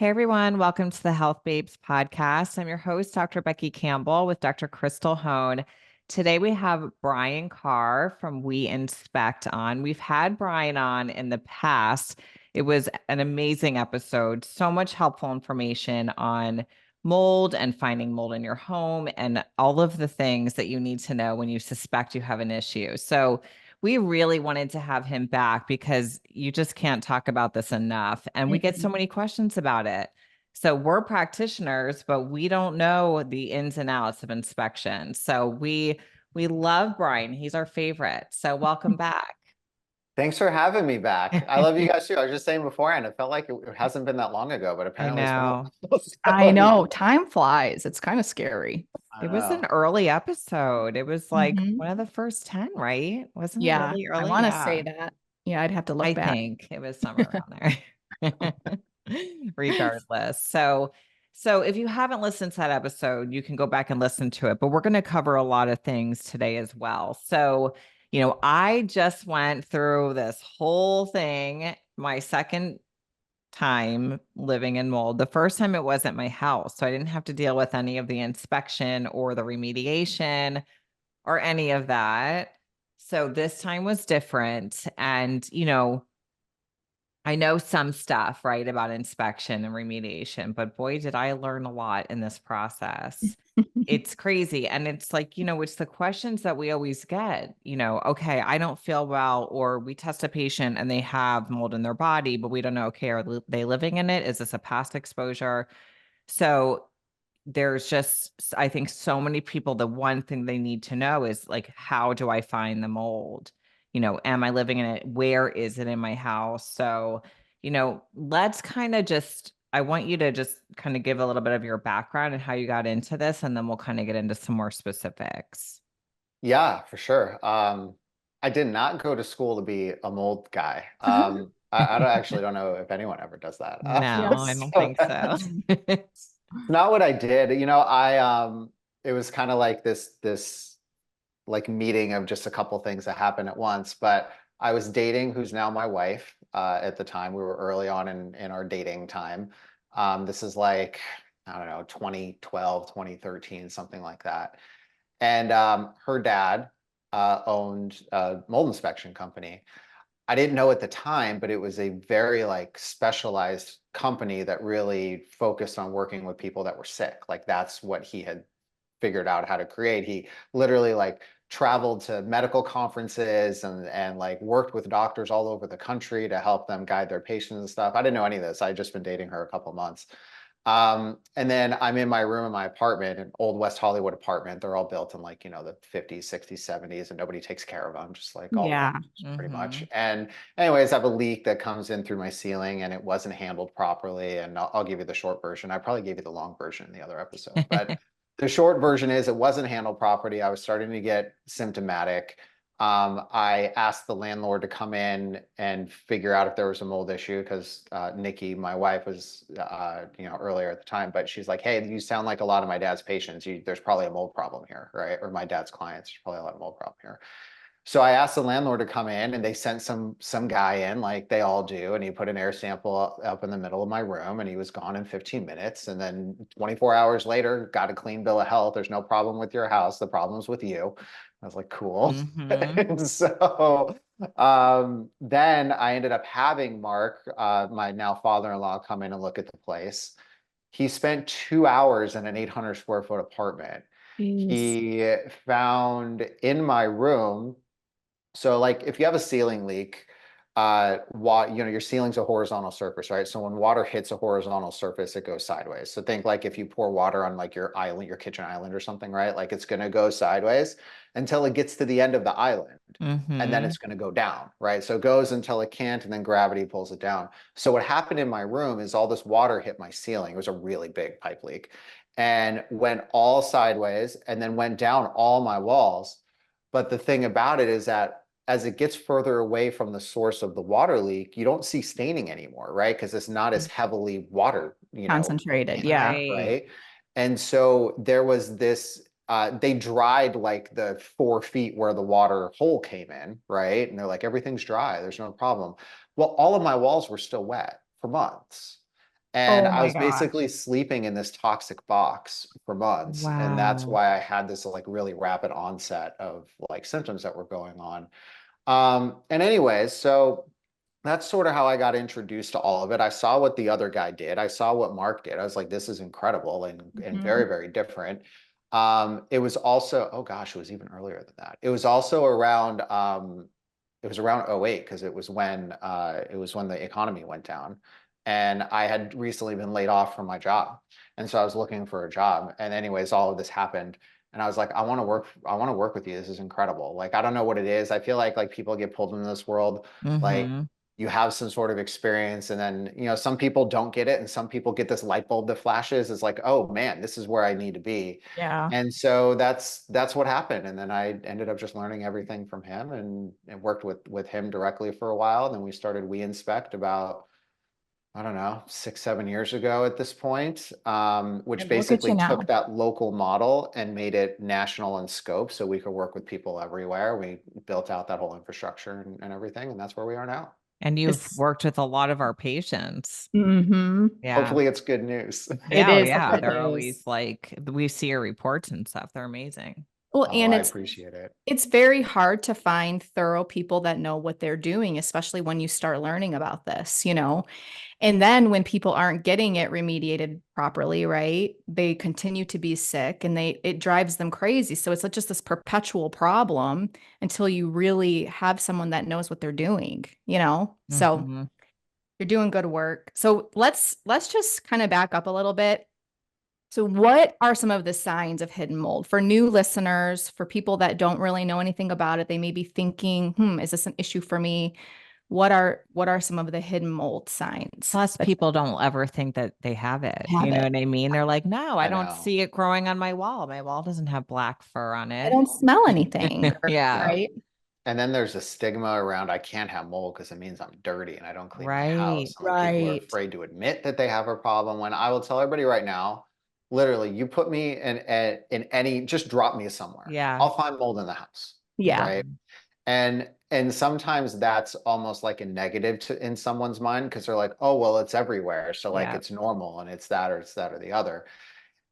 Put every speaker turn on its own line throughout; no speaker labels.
Hey everyone, welcome to the Health Babes podcast. I'm your host, Dr. Becky Campbell with Dr. Crystal Hone. Today we have Brian Karr from We Inspect on. We've had Brian on in the past. It was an amazing episode, so much helpful information on mold and finding mold in your home and all of the things that you need to know when you suspect you have an issue. So we really wanted to have him back because you just can't talk about this enough. And we get so
Mhm.
many questions about it. So we're practitioners, but we don't know the ins and outs of inspection. So we love Brian. He's our favorite. So welcome back.
Thanks for having me back. I love you guys too. I was just saying beforehand, it felt like it hasn't been that long ago, but
I
apparently it's been a
know.
while.
I know, time flies. It's kind of scary.
I
It was an
know.
early episode. It was like
hmm
one of the first 10, right? Wasn't it
Yeah,
really
I
early?
want to say
Yeah.
that. Yeah, I'd have to
I
look back.
think it was somewhere around there. Regardless. So if you haven't listened to that episode, you can go back and listen to it, but we're going to cover a lot of things today as well. So, I just went through this whole thing, my second time living in mold. The first time it wasn't my house, so I didn't have to deal with any of the inspection or the remediation or any of that. So this time was different. And, I know some stuff, right, about inspection and remediation, but boy, did I learn a lot in this process. It's crazy. And it's like, it's the questions that we always get, okay, I don't feel well, or we test a patient and they have mold in their body, but we don't know, okay, are they living in it? Is this a past exposure? So there's just, I think so many people, the one thing they need to know is like, how do I find the mold? Am I living in it? Where is it in my house? So, let's kind of just, I want you to just kind of give a little bit of your background and how you got into this, and then we'll kind of get into some more specifics.
Yeah, for sure. I did not go to school to be a mold guy. I don't actually don't know if anyone ever does that.
Yeah.
No, I don't
So
think so.
it's not what I did. It was kind of like this like meeting of just a couple things that happened at once. But I was dating who's now my wife. At the time, we were early on in our dating time. This is like, I don't know, 2012, 2013, something like that. And her dad owned a mold inspection company. I didn't know at the time, but it was a very like specialized company that really focused on working with people that were sick. Like that's what he had figured out how to create. He literally like traveled to medical conferences and like worked with doctors all over the country to help them guide their patients and stuff. I didn't know any of this. I just been dating her a couple months. And then I'm in my room in my apartment, an old West Hollywood apartment. They're all built in like, the 50s, 60s, 70s, and nobody takes care of them, just like all
Yeah.
around, pretty much.
Hmm.
And anyways, I have a leak that comes in through my ceiling and it wasn't handled properly. And I'll give you the short version. I probably gave you the long version in the other episode, but the short version is it wasn't handled properly. I was starting to get symptomatic. I asked the landlord to come in and figure out if there was a mold issue because Nikki, my wife, was earlier at the time, but she's like, "Hey, you sound like a lot of my dad's patients. There's probably a mold problem here, right? Or my dad's clients. There's probably a lot of mold problem here." So I asked the landlord to come in, and they sent some guy in, like they all do, and he put an air sample up in the middle of my room, and he was gone in 15 minutes. And then 24 hours later, got a clean bill of health. There's no problem with your house. The problem's with you. I was like, cool.
Hmm.
And so then I ended up having Mark, my now father-in-law, come in and look at the place. He spent 2 hours in an 800 square foot apartment.
Jeez.
He found in my room, so like if you have a ceiling leak, your ceiling's a horizontal surface, right? So when water hits a horizontal surface, it goes sideways. So think like if you pour water on like your island, your kitchen island or something, right? Like it's gonna go sideways until it gets to the end of the island. And then
Hmm.
it's going to go down, right? So it goes until it can't, and then gravity pulls it down. So what happened in my room is all this water hit my ceiling. It was a really big pipe leak and went all sideways and then went down all my walls. But the thing about it is that as it gets further away from the source of the water leak, you don't see staining anymore, right? Because it's not as heavily water,
Concentrated.
in there,
Yeah.
Right.
right? And so there was this, they dried like the 4 feet where the water hole came in, right? And they're like, everything's dry, there's no problem. Well, all of my walls were still wet for months. And
Oh
I
my
was
gosh.
basically sleeping in this toxic box for months. And that's
Wow.
why I had this like really rapid onset of like symptoms that were going on. And anyways, so that's sort of how I got introduced to all of it. I saw what the other guy did. I saw what Mark did. I was like, this is incredible and
Mhm.
very, very different. It was also, oh gosh, it was even earlier than that. It was also around it was around '08 because it was when the economy went down. And I had recently been laid off from my job. And so I was looking for a job. And anyways, all of this happened. And I was like, I want to work with you. This is incredible. Like, I don't know what it is. I feel like people get pulled into this world. Like
Mm-hmm.
you have some sort of experience and then, some people don't get it. And some people get this light bulb that flashes. It's like, oh man, this is where I need to be.
Yeah.
And so that's what happened. And then I ended up just learning everything from him and worked with him directly for a while. And then we started We Inspect about, I don't know, 6, 7 years ago at this point, which
And look at you
basically
now.
took that local model and made it national in scope so we could work with people everywhere. We built out that whole infrastructure and everything, and that's where we are now.
And you've
It's
worked with a lot of our patients.
hmm
Yeah.
Hopefully it's good news.
It
Yeah. Oh,
is
yeah.
good
They're
news.
always like, we see your reports and stuff. They're amazing.
Well,
Oh,
and
I
it's
appreciate it.
it's very hard to find thorough people that know what they're doing, especially when you start learning about this, you know. And then when people aren't getting it remediated properly, right? They continue to be sick and it drives them crazy. So it's just this perpetual problem until you really have someone that knows what they're doing, you know? So
Mm-hmm.
you're doing good work. So let's just kind of back up a little bit. So what are some of the signs of hidden mold for new listeners, for people that don't really know anything about it? They may be thinking, is this an issue for me? What are some of the hidden mold signs
Plus,
that
people don't ever think that they have it.
have
You know
it?
what I mean? They're like, no, I
I
don't
know.
see it growing on my wall. My wall doesn't have black fur on
I
it.
don't smell anything,
Yeah.
Yeah.
right?
And then there's a stigma around I can't have mold because it means I'm dirty and I don't clean my
Right.
house. And like people are
Right.
afraid to admit that they have a problem. When I will tell everybody right now, literally, you put me in any, just drop me somewhere.
Yeah.
I'll find mold in the house,
Yeah.
right? And sometimes that's almost like a negative in someone's mind because they're like, oh well, it's everywhere, so like
Yeah.
it's normal and it's that or the other.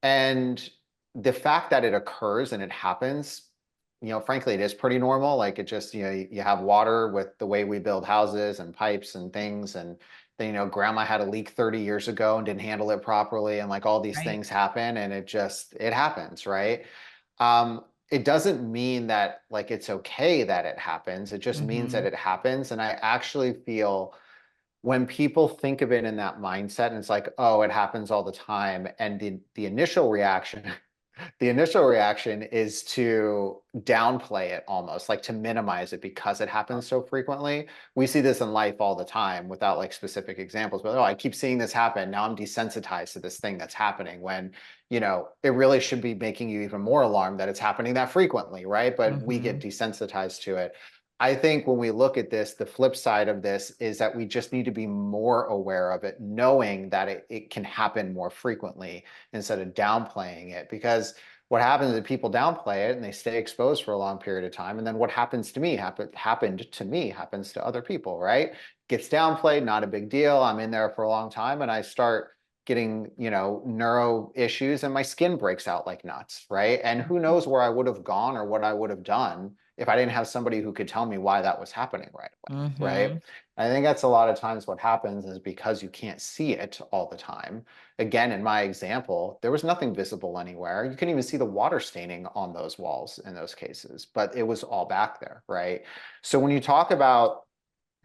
And the fact that it occurs and it happens, frankly, it is pretty normal. Like it just, you have water with the way we build houses and pipes and things. And then, grandma had a leak 30 years ago and didn't handle it properly. And like all these
Right.
things happen and it happens, right? It doesn't mean that like it's okay that it happens. It just means
Mm-hmm.
that it happens. And I actually feel when people think of it in that mindset and it's like, oh, it happens all the time. And the initial reaction, the initial reaction is to downplay it almost, like to minimize it because it happens so frequently. We see this in life all the time without like specific examples, but oh, I keep seeing this happen. Now I'm desensitized to this thing that's happening when, it really should be making you even more alarmed that it's happening that frequently, right? But we
Mm-hmm.
get desensitized to it. I think when we look at this, the flip side of this is that we just need to be more aware of it, knowing that it can happen more frequently instead of downplaying it. Because what happens is people downplay it and they stay exposed for a long period of time. And then what happens to me happened to me happens to other people, right? Gets downplayed, not a big deal. I'm in there for a long time and I start getting, neuro issues and my skin breaks out like nuts, right? And who knows where I would have gone or what I would have done if I didn't have somebody who could tell me why that was happening right away, right?
Mm-hmm.
I think that's a lot of times what happens is because you can't see it all the time. Again, in my example, there was nothing visible anywhere. You couldn't even see the water staining on those walls in those cases, but it was all back there, right? So when you talk about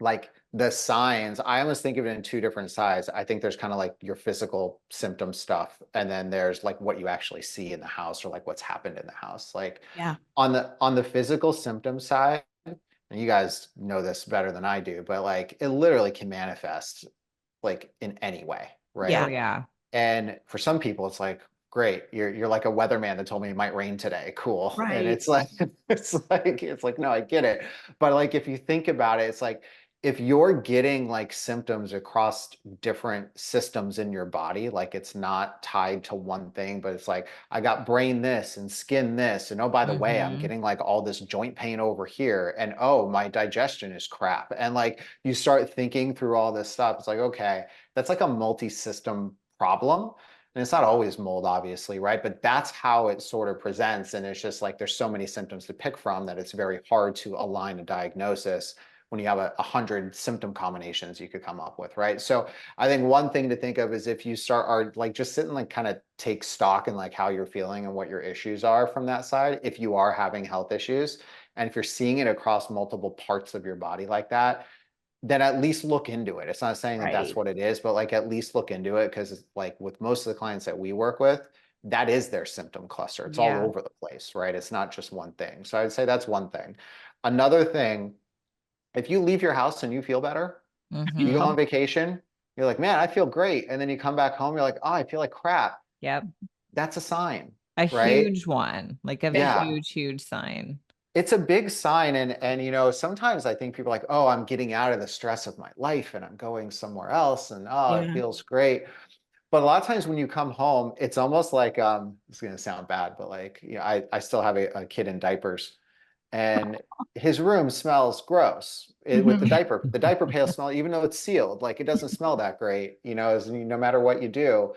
like the signs, I almost think of it in two different sides. I think there's kind of like your physical symptom stuff, and then there's like what you actually see in the house or like what's happened in the house. Like
Yeah.
on the physical symptom side, and you guys know this better than I do, but like it literally can manifest like in any way,
Oh,
Yeah.
right?
yeah.
And for some people, it's like, great, you're like a weatherman that told me it might rain today. Cool. And
Right.
it's like, it's like, no, I get it. But like if you think about it, it's like if you're getting like symptoms across different systems in your body, like it's not tied to one thing, but it's like, I got brain this and skin this. And oh, by the way, I'm
Mm-hmm.
getting like all this joint pain over here. And oh, my digestion is crap. And like you start thinking through all this stuff. It's like, okay, that's like a multi-system problem. And it's not always mold, obviously, right? But that's how it sort of presents. And it's just like there's so many symptoms to pick from that it's very hard to align a diagnosis when you have 100 symptom combinations you could come up with, right? So I think one thing to think of is if you start are like just sit and like kind of take stock in like how you're feeling and what your issues are from that side, if you are having health issues, and if you're seeing it across multiple parts of your body like that, then at least look into it. It's not saying that that's
Right.
what it is, but like at least look into it, because like with most of the clients that we work with, that is their symptom cluster. It's all
Yeah.
over the place, right? It's not just one thing. So I'd say that's one thing. Another thing, if you leave your house and you feel better, you go
Mm-hmm.
on vacation, you're like, man, I feel great. And then you come back home, you're like, oh, I feel like crap.
Yep.
That's a sign,
A
right?
huge one, like a
Big
Yeah.
one.
huge, huge sign.
It's a big sign. And you know, sometimes I think people are like, oh, I'm getting out of the stress of my life and I'm going somewhere else and oh, it
Yeah.
feels great. But a lot of times when you come home, it's almost like it's gonna sound bad, but like, you know, I still have a kid in diapers and his room smells gross with
Mhm.
the diaper pail smell, even though it's sealed, like it doesn't smell that great, you know, as no matter what you do.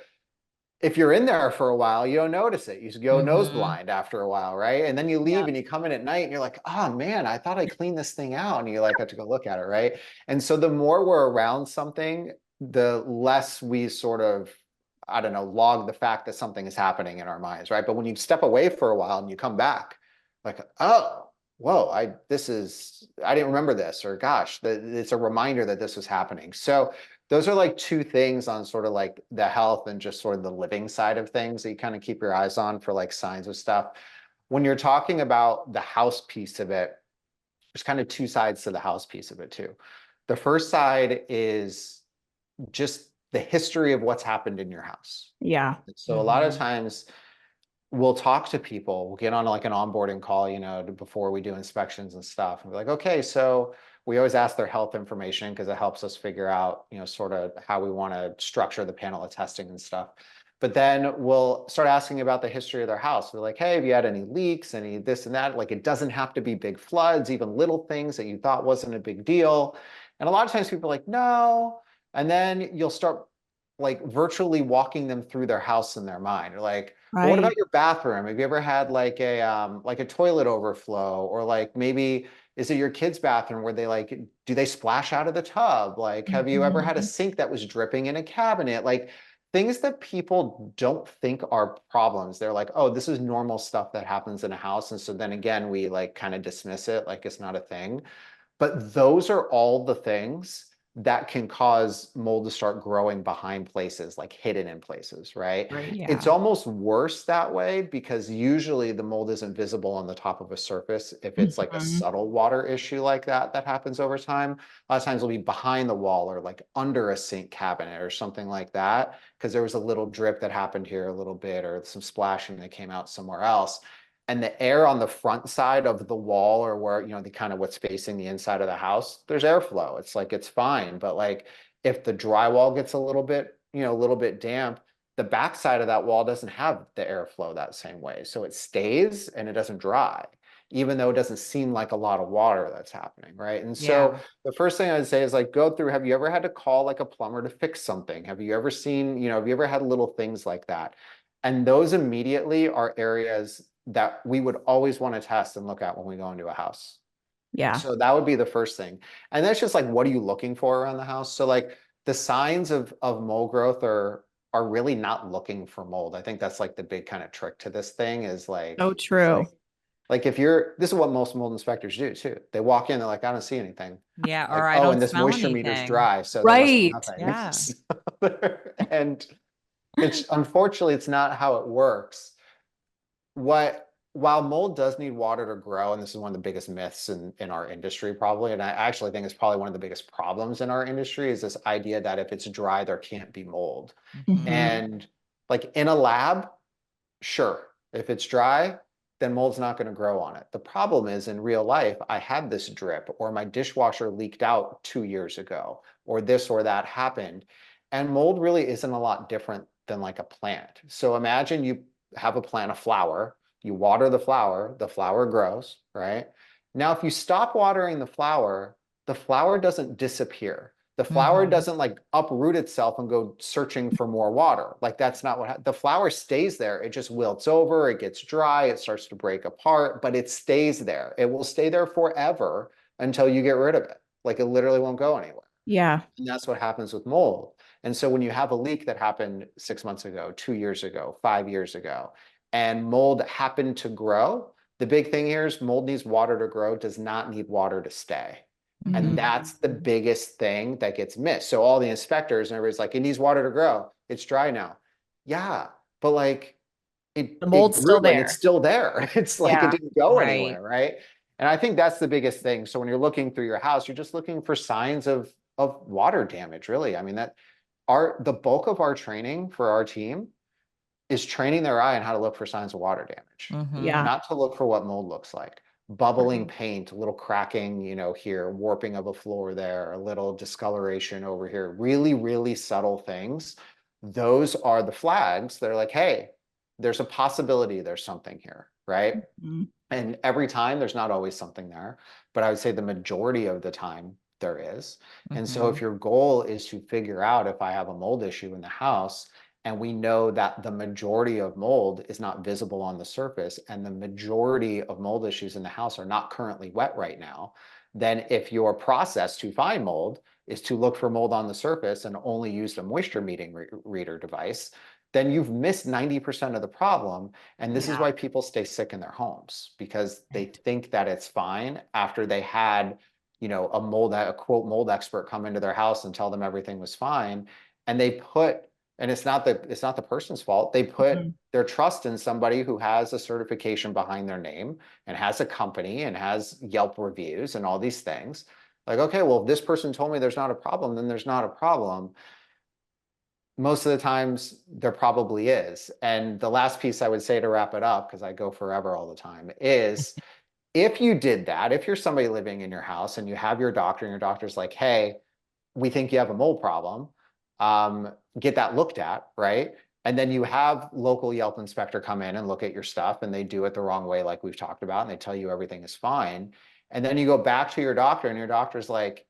If you're in there for a while, you don't notice it. You go nose
Mm-hmm.
blind after a while, right? And then you
Yeah.
leave and you come in at night and you're like, oh man, I thought I cleaned this thing out. And you like have to go look at it, right? And so the more we're around something, the less we sort of, I don't know, log the fact that something is happening in our minds, right? But when you step away for a while and you come back, like, oh, whoa, I didn't remember this, or gosh, it's a reminder that this was happening. So those are like two things on sort of like the health and just sort of the living side of things that you kind of keep your eyes on for like signs of stuff. When you're talking about the house piece of it, there's kind of two sides to the house piece of it too. The first side is just the history of what's happened in your house.
Yeah.
So a lot of
Mm-hmm.
times we'll talk to people, we'll get on like an onboarding call, you know, before we do inspections and stuff. And we're like, okay, so we always ask their health information because it helps us figure out, you know, sort of how we want to structure the panel of testing and stuff. But then we'll start asking about the history of their house. We're like, hey, have you had any leaks, any this and that? Like, it doesn't have to be big floods, even little things that you thought wasn't a big deal. And a lot of times people are like, no. And then you'll start like virtually walking them through their house in their mind. You're like, well, what
Right.
about your bathroom? Have you ever had like a toilet overflow, or like maybe is it your kid's bathroom where they like do they splash out of the tub? Like, have you ever had a
Mhm.
sink that was dripping in a cabinet? Like things that people don't think are problems. They're like, oh, this is normal stuff that happens in a house. And so then again, we like kind of dismiss it like it's not a thing. But those are all the things that can cause mold to start growing behind places, like hidden in places, right?
Right.
It's
Yeah.
almost worse that way because usually the mold isn't visible on the top of a surface if it's like a
Mhm.
subtle water issue like that happens over time. A lot of times it'll be behind the wall or like under a sink cabinet or something like that because there was a little drip that happened here a little bit or some splashing that came out somewhere else. And the air on the front side of the wall or where, you know, the kind of what's facing the inside of the house, there's airflow. It's like, it's fine. But like if the drywall gets a little bit, you know, a little bit damp, the back side of that wall doesn't have the airflow that same way. So it stays and it doesn't dry, even though it doesn't seem like a lot of water that's happening, right? And so
Yeah.
the first thing I'd say is like go through, have you ever had to call like a plumber to fix something? Have you ever seen, you know, have you ever had little things like that? And those immediately are areas that we would always want to test and look at when we go into a house.
Yeah.
So that would be the first thing. And that's just like, what are you looking for around the house? So like the signs of mold growth are really not looking for mold. I think that's like the big kind of trick to this thing is
So
like, it's
true.
like if you're, this is what most mold inspectors do too. They walk in, they're like, I don't see anything.
Yeah.
Like,
Or I
oh, and
don't
this
smell
moisture meter's
anything.
dry, so there must be
Right.
nothing.
Yeah.
And it's unfortunately it's not how it works. While mold does need water to grow, and this is one of the biggest myths in our industry, probably, and I actually think it's probably one of the biggest problems in our industry, is this idea that if it's dry, there can't be mold.
Mm-hmm.
Mhm.
And like in a lab, sure, if it's dry, then mold's not going to grow on it. The problem is in real life, I had this drip, or my dishwasher leaked out 2 years ago, or this or that happened. And mold really isn't a lot different than like a plant. So imagine you have a plant of flower, you water the flower grows, right? Now, if you stop watering the flower doesn't disappear. The flower
Mhm.
doesn't like uproot itself and go searching for more water. Like that's not what the flower stays there. It just wilts over, it gets dry, it starts to break apart, but it stays there. It will stay there forever until you get rid of it. Like it literally won't go anywhere.
Yeah.
And that's what happens with mold. And so when you have a leak that happened 6 months ago, 2 years ago, 5 years ago, and mold happened to grow, the big thing here is mold needs water to grow, does not need water to stay. And
Mhm.
that's the biggest thing that gets missed. So all the inspectors and everybody's like, it needs water to grow. It's dry now. Yeah, but like
The
it
mold's
grew
still
and it's
there.
still there. It's like it
Yeah.
didn't go
Right.
anywhere, right? And I think that's the biggest thing. So when you're looking through your house, you're just looking for signs of water damage, really. I mean, the bulk of our training for our team is training their eye on how to look for signs of water damage,
Mhm.
Yeah.
not to look for what mold looks like. Bubbling
Right.
paint, a little cracking, here, warping of a floor there, a little discoloration over here, really, really subtle things. Those are the flags that are like, hey, there's a possibility there's something here, right?
Mhm.
And every time there's not always something there, but I would say the majority of the time there is. And so if
Mhm.
your goal is to figure out if I have a mold issue in the house, and we know that the majority of mold is not visible on the surface, and the majority of mold issues in the house are not currently wet right now, then if your process to find mold is to look for mold on the surface and only use the moisture meter reader device, then you've missed 90% of the problem. And this is
Yeah.
why people stay sick in their homes, because they think that it's fine after they had, a quote mold expert come into their house and tell them everything was fine. And and it's not the person's fault. They put
Mhm.
their trust in somebody who has a certification behind their name and has a company and has Yelp reviews and all these things. Like, okay, well, if this person told me there's not a problem, then there's not a problem. Most of the times there probably is. And the last piece I would say to wrap it up, because I go forever all the time, is if you did that, if you're somebody living in your house and you have your doctor and your doctor's like, hey, we think you have a mold problem, get that looked at, right? And then you have local Yelp inspector come in and look at your stuff and they do it the wrong way, like we've talked about, and they tell you everything is fine. And then you go back to your doctor and your doctor's like,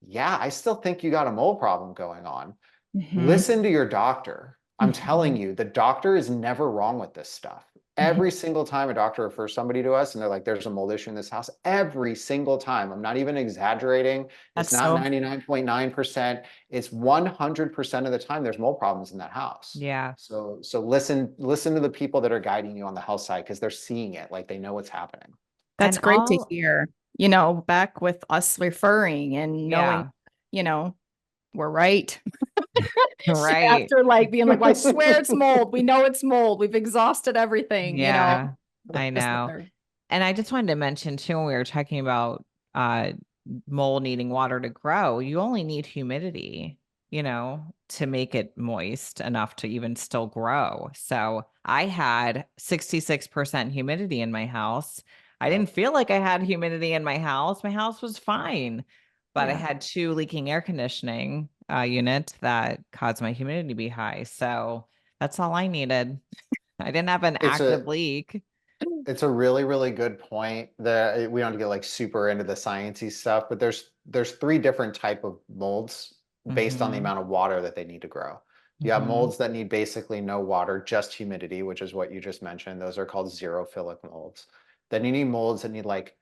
yeah, I still think you got a mold problem going on.
Mhm.
Listen to your doctor. I'm telling
Mhm.
you, the doctor is never wrong with this stuff.
Mhm.
Every single time a doctor refers somebody to us and they're like, there's a mold issue in this house, every single time. I'm not even exaggerating. It's
That's
not
so
99.9%. It's 100% of the time there's mold problems in that house.
Yeah.
So listen to the people that are guiding you on the health side because they're seeing it, like they know what's happening.
that's
And
great to
all,
hear. Back with us referring and knowing,
yeah,
you know, we're right.
right.
After like being like, well, I swear it's mold. We know it's mold. We've exhausted everything.
Yeah, I
Just that
know.
they're
And I just wanted to mention too, when we were talking about uh mold needing water to grow, you only need humidity, to make it moist enough to even still grow. So I had 66% humidity in my house. I
Yep.
didn't feel like I had humidity in my house. My house was fine, but I
yeah.
had two leaking air conditioning units that caused my humidity to be high. So that's all I needed. I didn't have an
It's a
active leak.
It's a really, really good point that we don't get like super into the sciencey stuff, but there's three different type of molds based on the
Mhm.
amount of water that they need to grow. You have
Mhm.
molds that need basically no water, just humidity, which is what you just mentioned. Those are called xerophilic molds. Then you need molds that need like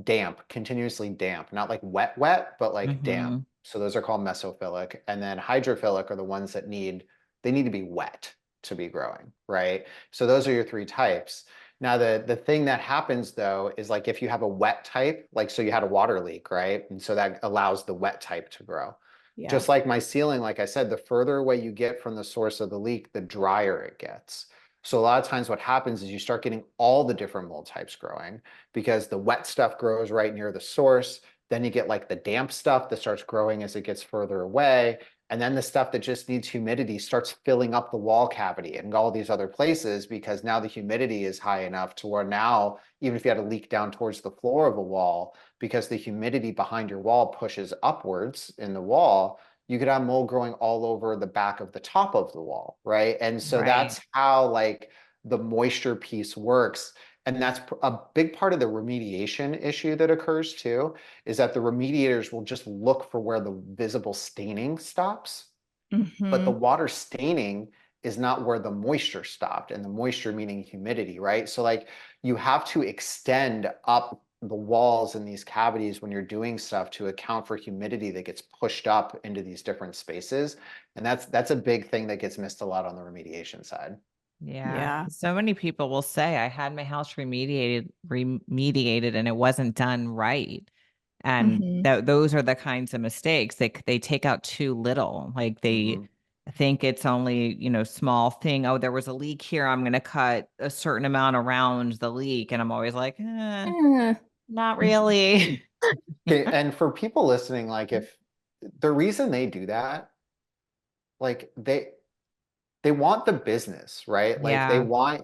damp, continuously damp, not like wet, wet, but like damp.
Mhm.
So those are called mesophilic. And then hydrophilic are the ones that they need to be wet to be growing, right? So those are your three types. Now, the thing that happens though is like if you have a wet type, like so you had a water leak, right? And so that allows the wet type to grow.
Yeah.
Just like my ceiling, like I said, the further away you get from the source of the leak, the drier it gets. So a lot of times what happens is you start getting all the different mold types growing because the wet stuff grows right near the source. Then you get like the damp stuff that starts growing as it gets further away. And then the stuff that just needs humidity starts filling up the wall cavity and all these other places, because now the humidity is high enough to where now, even if you had a leak down towards the floor of a wall, because the humidity behind your wall pushes upwards in the wall, you could have mold growing all over the back of the top of the wall, right? And so
Right.
that's how like the moisture piece works. And that's a big part of the remediation issue that occurs too, is that the remediators will just look for where the visible staining stops, but the
Mm-hmm.
water staining is not where the moisture stopped, and the moisture meaning humidity, right? So like you have to extend up the walls in these cavities when you're doing stuff to account for humidity that gets pushed up into these different spaces. And that's a big thing that gets missed a lot on the remediation side.
Yeah.
Yeah.
So many people will say I had my house remediated and it wasn't done right. And
Mm-hmm.
those are the kinds of mistakes. They take out too little. Like they
Mhm.
think it's only, small thing. Oh, there was a leak here. I'm going to cut a certain amount around the leak. And I'm always like,
Eh.
not really.
Okay, and for people listening, like if the reason they do that, like they want the business, right? Like they
Yeah,
want,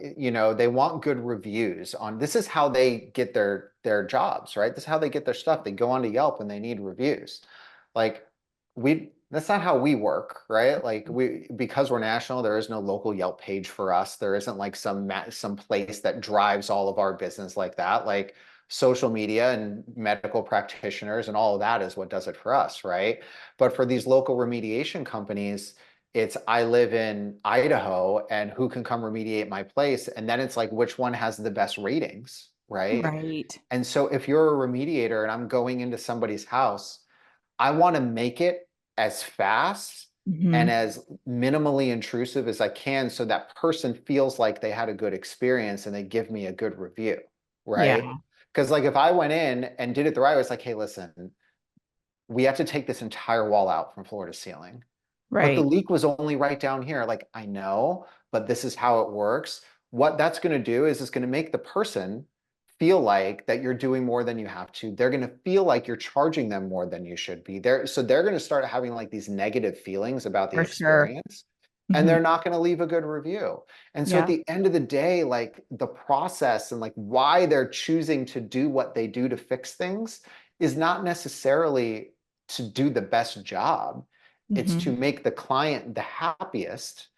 they want good reviews on, this is how they get their jobs, right? This is how they get their stuff. They go onto Yelp and they need reviews. Like that's not how we work, right? Like because we're national, there is no local Yelp page for us. There isn't like some place that drives all of our business like that. Like social media and medical practitioners and all of that is what does it for us, right? But for these local remediation companies, it's I live in Idaho and who can come remediate my place? And then it's like which one has the best ratings, right?
Right.
And so if you're a remediator and I'm going into somebody's house, I want to make it as fast and
Mm-hmm.
as minimally intrusive as I can so that person feels like they had a good experience and they give me a good review, right?
Yeah.
Because like if I went in and did it the right way, it's like, hey, listen, we have to take this entire wall out from floor to ceiling. But the
Right.
leak was only right down here. Like, I know, but this is how it works. What that's going to do is it's going to make the person feel like that you're doing more than you have to. They're going to feel like you're charging them more than you should be. So they're going to start having like these negative feelings about the
For sure.
experience. And
Mm-hmm.
they're not going to leave a good review. And so at
Yeah.
the end of the day, like the process and like why they're choosing to do what they do to fix things is not necessarily to do the best job. It's to
Mm-hmm.
make the client the happiest,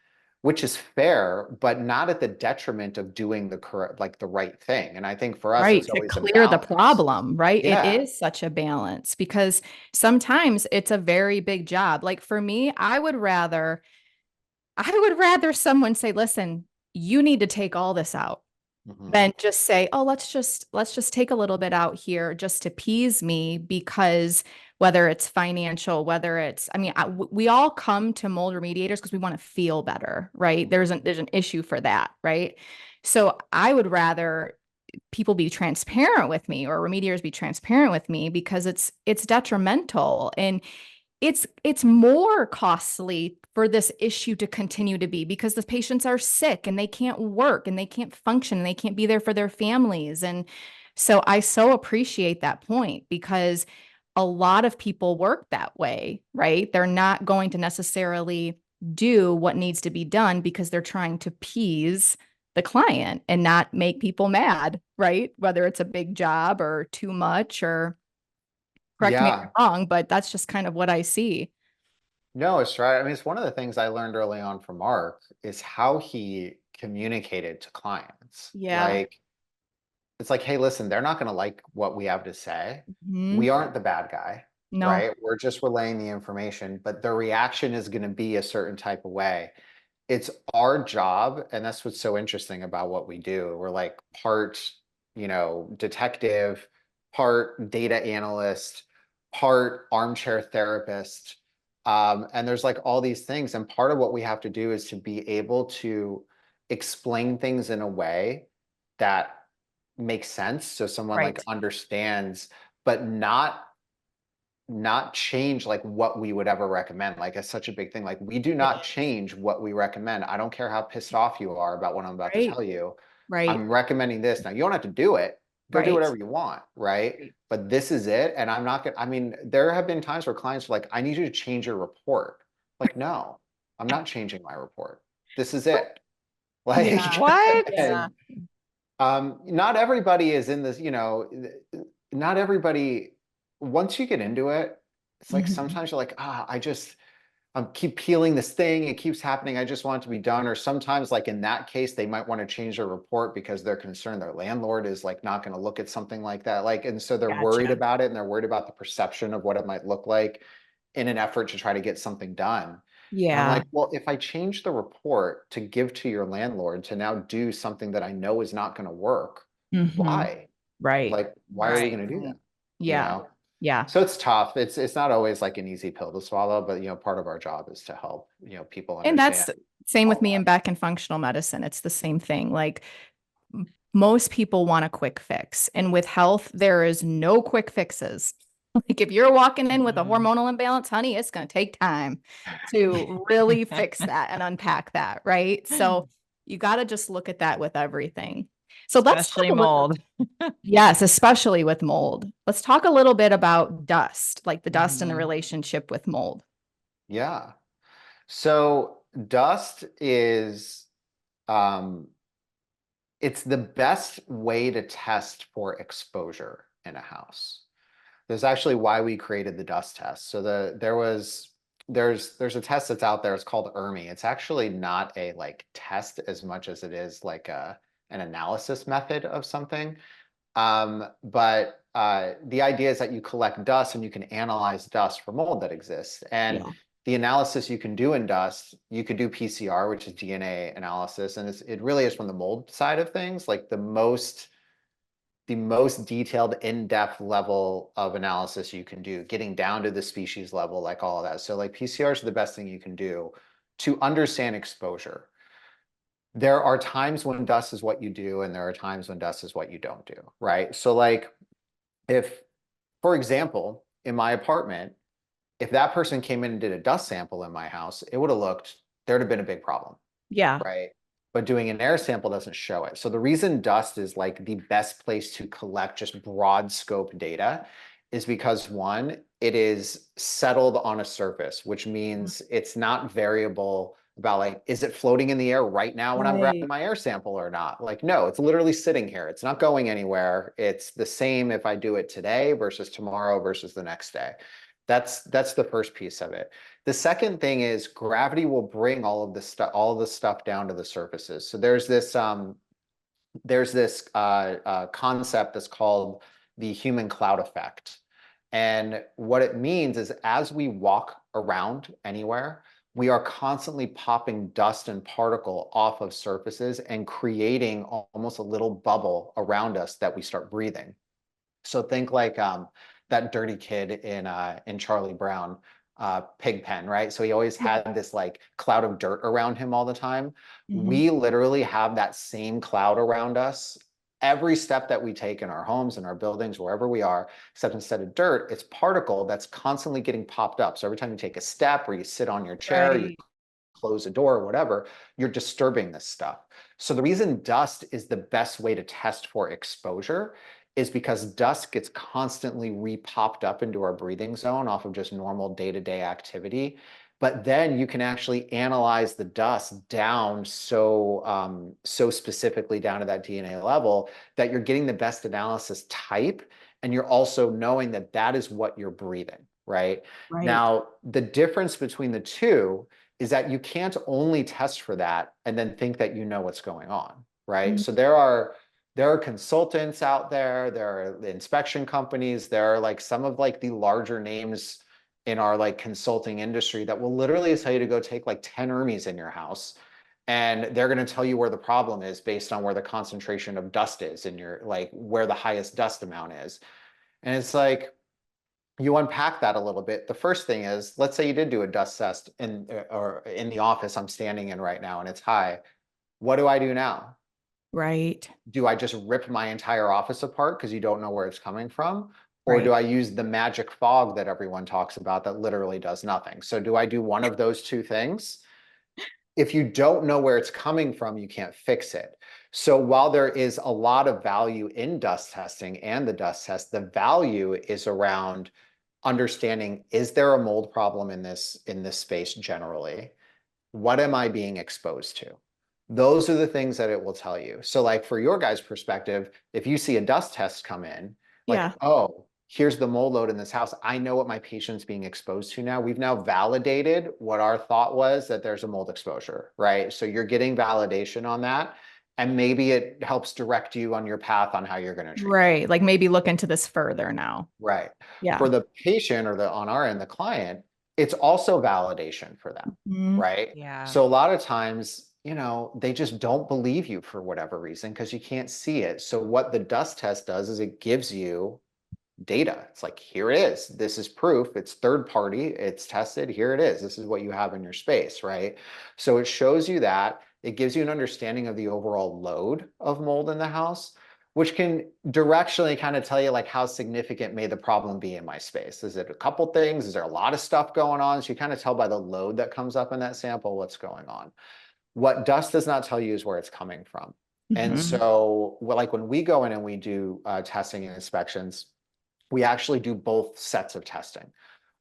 which is fair, but not at the detriment of doing the correct, like the right thing. And I think for us,
Right.
it's
To
always a
clear the
balance.
problem, right? It
Yeah.
is such a balance because sometimes it's a very big job. Like for me, I would rather someone say, listen, you need to take all this out
Mhm.
than just say, oh, let's just take a little bit out here just to appease me because whether it's financial, whether it's, I mean, we all come to mold remediators because we want to feel better, right? There's an issue for that, right? So I would rather people be transparent with me or remediators be transparent with me because it's detrimental and it's more costly for this issue to continue to be because the patients are sick and they can't work and they can't function and they can't be there for their families. And so I so appreciate that point because a lot of people work that way, right? They're not going to necessarily do what needs to be done because they're trying to appease the client and not make people mad, right? Whether it's a big job or too much or correct me if
Yeah.
I'm wrong, but that's just kind of what I see.
No, it's right. I mean, it's one of the things I learned early on from Mark is how he communicated to clients.
Yeah.
Like, it's like, hey, listen, they're not going to like what we have to say. We
Mhm.
aren't the bad guy,
No.
right? We're just relaying the information, but the reaction is going to be a certain type of way. It's our job, and that's what's so interesting about what we do. We're like part, detective, part data analyst, part armchair therapist. And there's like all these things. And part of what we have to do is to be able to explain things in a way that makes sense so someone like
Right.
understands, but not change like what we would ever recommend. Like it's such a big thing. Like we do
It
not
is.
change what we recommend. I don't care how pissed off you are about what I'm about to
Right.
tell you.
Right.
I'm recommending this. Now you don't have to do it. Go do
Right.
whatever you want, right?
Right.
But this is it. And I'm not gonna, I mean, there have been times where clients are like, I need you to change your report. Like, no, I'm not changing my report. This is it.
Yeah.
Like,
What?
Yeah.
and not everybody is in this, not everybody, once you get into it, it's like
Mhm.
sometimes you're like, I keep peeling this thing. It keeps happening. I just want it to be done. Or sometimes, like in that case, they might want to change their report because they're concerned their landlord is like not going to look at something like that. Like, and so they're worried
Gotcha.
about it, and they're worried about the perception of what it might look like in an effort to try to get something done. And I'm
Yeah.
like, well, if I change the report to give to your landlord to now do something that I know is not going to work,
Hmm.
why?
Right.
Like, why are we
Right.
going to do
Right.
that? You
Yeah.
know?
Yeah.
So it's tough. It's not always like an easy pill to swallow, but part of our job is to help, people
And
understand
that's same with
all
me
that.
and back in functional medicine. It's the same thing. Like most people want a quick fix. And with health, there is no quick fixes. Like if you're walking in with a
Mhm.
hormonal imbalance, honey, it's going to take time to really fix that and unpack that, right? So you got to just look at that with everything. So let's talk
Especially
a little,
mold.
yes, especially with mold. Let's talk a little bit about dust, like the dust and the
Mhm.
relationship with mold.
Yeah. So dust is um it's the best way to test for exposure in a house. There's actually why we created the dust test. So there's a test that's out there. It's called ERMI. It's actually not a like test as much as it is like an analysis method of something. But the idea is that you collect dust and you can analyze dust for mold that exists. And
Yeah.
the analysis you can do in dust, you could do PCR, which is DNA analysis, and it really is from the mold side of things, like the most detailed, in-depth level of analysis you can do, getting down to the species level, like all of that. So like PCR is the best thing you can do to understand exposure. There are times when dust is what you do, and there are times when dust is what you don't do, right? So like if, for example, in my apartment, if that person came in and did a dust sample in my house, it would have looked, there'd have been a big problem,
Yeah.
right? But doing an air sample doesn't show it. So the reason dust is like the best place to collect just broad scope data is because one, it is settled on a surface, which means it's not variable about like, is it floating in the air right now when I'm grabbing
Right.
my air sample or not? Like, no, it's literally sitting here. It's not going anywhere. It's the same if I do it today versus tomorrow versus the next day. That's the first piece of it. The second thing is gravity will bring all of the stuff down to the surfaces. So there's this concept that's called the human cloud effect. And what it means is as we walk around anywhere, we are constantly popping dust and particle off of surfaces and creating almost a little bubble around us that we start breathing. So think like that dirty kid in Charlie Brown, Pigpen, right? So he always
Yeah.
had this like cloud of dirt around him all the time.
Mhm.
We literally have that same cloud around us every step that we take in our homes, in our buildings, wherever we are, except instead of dirt, it's particle that's constantly getting popped up. So every time you take a step or you sit on your chair, you
Right.
close a door or whatever, you're disturbing this stuff. So the reason dust is the best way to test for exposure is because dust gets constantly re-popped up into our breathing zone off of just normal day-to-day activity. But then you can actually analyze the dust down so specifically down to that DNA level that you're getting the best analysis type, and you're also knowing that that is what you're breathing, right?
Right.
Now, the difference between the two is that you can't only test for that and then think that you know what's going on, right?
Mhm.
So there are consultants out there, there are inspection companies, there are like some of like the larger names in our like consulting industry that will literally tell you to go take like 10 ERMIs in your house, and they're going to tell you where the problem is based on where the concentration of dust is in your like where the highest dust amount is. And it's like you unpack that a little bit. The first thing is, let's say you did do a dust test or in the office I'm standing in right now and it's high. What do I do now?
Right.
Do I just rip my entire office apart because you don't know where it's coming from? Or do
Right.
I use the magic fog that everyone talks about that literally does nothing? So do I do one of those two things? If you don't know where it's coming from, you can't fix it. So while there is a lot of value in dust testing and the dust test, the value is around understanding, is there a mold problem in this space generally? What am I being exposed to? Those are the things that it will tell you. So like for your guys' perspective, if you see a dust test come in, like,
Yeah.
oh, here's the mold load in this house. I know what my patient's being exposed to now. We've now validated what our thought was, that there's a mold exposure, right? So you're getting validation on that. And maybe it helps direct you on your path on how you're going to treat it.
Right. Like maybe look into this further now.
Right.
Yeah.
For the patient or the on our end, the client, it's also validation for them,
Mhm.
right?
Yeah.
So a lot of times, you know, they just don't believe you for whatever reason because you can't see it. So what the dust test does is it gives you data. It's like, here it is. This is proof. It's third party. It's tested. Here it is. This is what you have in your space, right? So it shows you that. It gives you an understanding of the overall load of mold in the house, which can directionally kind of tell you like how significant may the problem be in my space. Is it a couple things? Is there a lot of stuff going on? So you kind of tell by the load that comes up in that sample what's going on. What dust does not tell you is where it's coming from. And
Mhm.
so like when we go in and we do testing and inspections, we actually do both sets of testing.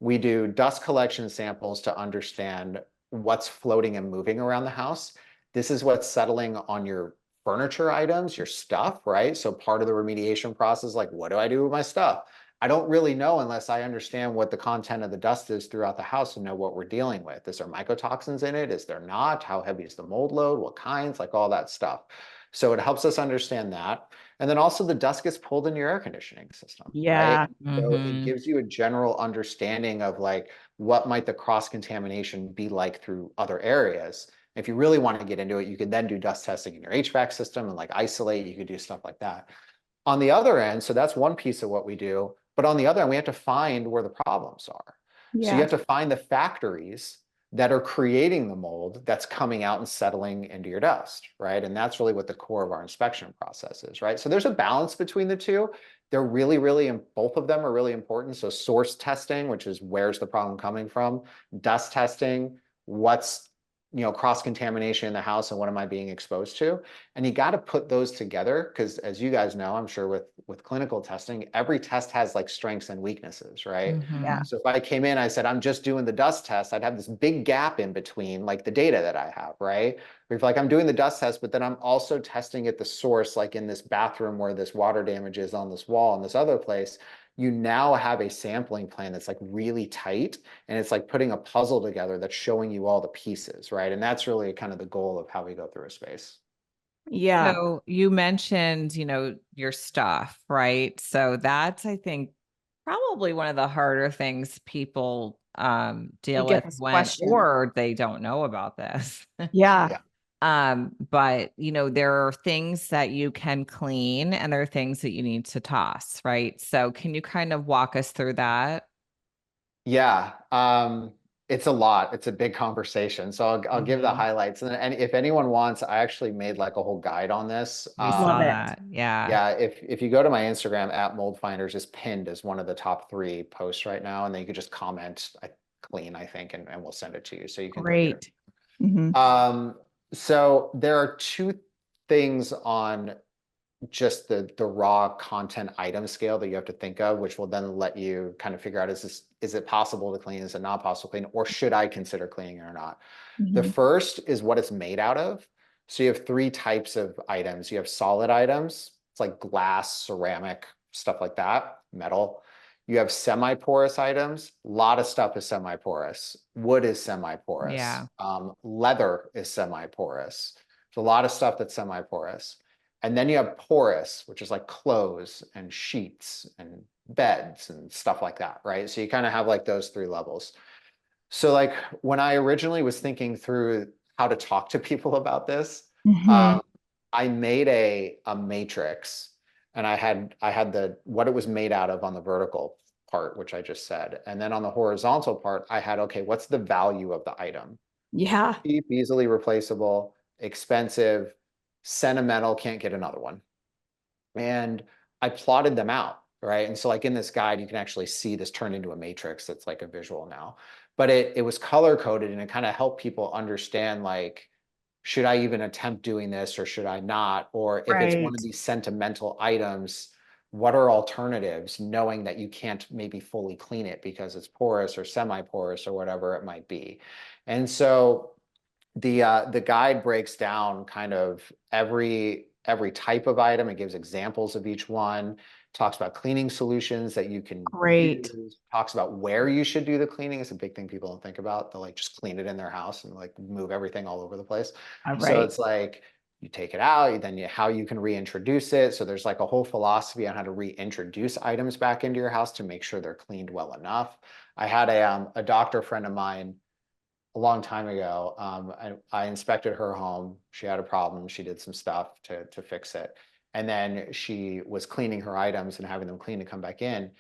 We do dust collection samples to understand what's floating and moving around the house. This is what's settling on your furniture items, your stuff, right? So part of the remediation process, like, what do I do with my stuff? I don't really know unless I understand what the content of the dust is throughout the house and know what we're dealing with. Is there mycotoxins in it? Is there not? How heavy is the mold load? What kinds? Like all that stuff. So it helps us understand that. And then also the dust gets pulled into your air conditioning system, right?
Yeah.
So it
Mm-hmm.
gives you a general understanding of like what might the cross contamination be like through other areas. If you really want to get into it, you could then do dust testing in your HVAC system and like isolate. You could do stuff like that. On the other end, so that's one piece of what we do. But on the other end, we have to find where the problems are. So you
Yeah.
have to find the factories that are creating the mold that's coming out and settling into your dust, right? And that's really what the core of our inspection process is, right? So there's a balance between the two. They're really, both of them are really important. So source testing, which is where's the problem coming from, dust testing, what's, you know, cross contamination in the house and what am I being exposed to? And you got to put those together because as you guys know, I'm sure with clinical testing, every test has like strengths and weaknesses, right?
Mm-hmm.
Yeah.
So if I came in, I said, I'm just doing the dust test, I'd have this big gap in between like the data that I have, right? Or if like I'm doing the dust test, but then I'm also testing at the source, like in this bathroom where this water damage is on this wall in this other place, you now have a sampling plan that's like really tight and it's like putting a puzzle together that's showing you all the pieces, right? And that's really kind of the goal of how we go through a space.
Yeah.
So you mentioned, you know, your stuff, right? So that's, I think, probably one of the harder things people
We
deal
get
with
this
when
question.
or they don't know about this.
Yeah.
Yeah.
But you know, there are things that you can clean and there are things that you need to toss, right? So can you kind of walk us through that?
Yeah, it's a lot. It's a big conversation. So I'll give the
Mhm.
highlights. And if anyone wants, I actually made like a whole guide on this.
We
Love
saw
it.
that. Yeah.
Yeah, if you go to my Instagram at Mold Finders, is pinned as one of the top 3 posts right now, and then you could just comment clean, I think, and we'll send it to you so you can go get it.
Great. Hmm.
So there are 2 things on just the raw content item scale that you have to think of, which will then let you kind of figure out is it possible to clean, is it not possible to clean, or should I consider cleaning it or not? The
Hmm.
first is what it's made out of. So you have 3 types of items. You have solid items, it's like glass, ceramic, stuff like that, metal. You have semi-porous items. A lot of stuff is semi-porous. Wood is semi-porous.
Yeah.
Leather is semi-porous. There's a lot of stuff that's semi-porous. And then you have porous, which is like clothes and sheets and beds and stuff like that, right? So you kind of have like those 3 levels. So like when I originally was thinking through how to talk to people about this,
Hmm.
um, I made a matrix and I had the what it was made out of on the vertical part, which I just said. And then on the horizontal part, I had, okay, what's the value of the item?
Yeah.
Cheap, easily replaceable, expensive, sentimental, can't get another one. And I plotted them out, right? And so like in this guide, you can actually see this turned into a matrix that's like a visual now. But it was color coded and it kind of helped people understand like, should I even attempt doing this or should I not? Or if it's one
Right.
of these sentimental items, what are alternatives, knowing that you can't maybe fully clean it because it's porous or semi-porous or whatever it might be. And so the guide breaks down kind of every type of item. It gives examples of each one, talks about cleaning solutions that you can
Great.
use, talks about where you should do the cleaning. It's a big thing people don't think about. They'll like just clean it in their house and like move everything all over the place.
All
So
right.
it's like you take it out, then how you can reintroduce it. So there's like a whole philosophy on how to reintroduce items back into your house to make sure they're cleaned well enough. I had a doctor friend of mine a long time ago. I inspected her home. She had a problem. She did some stuff to fix it. And then she was cleaning her items and having them clean to come back in.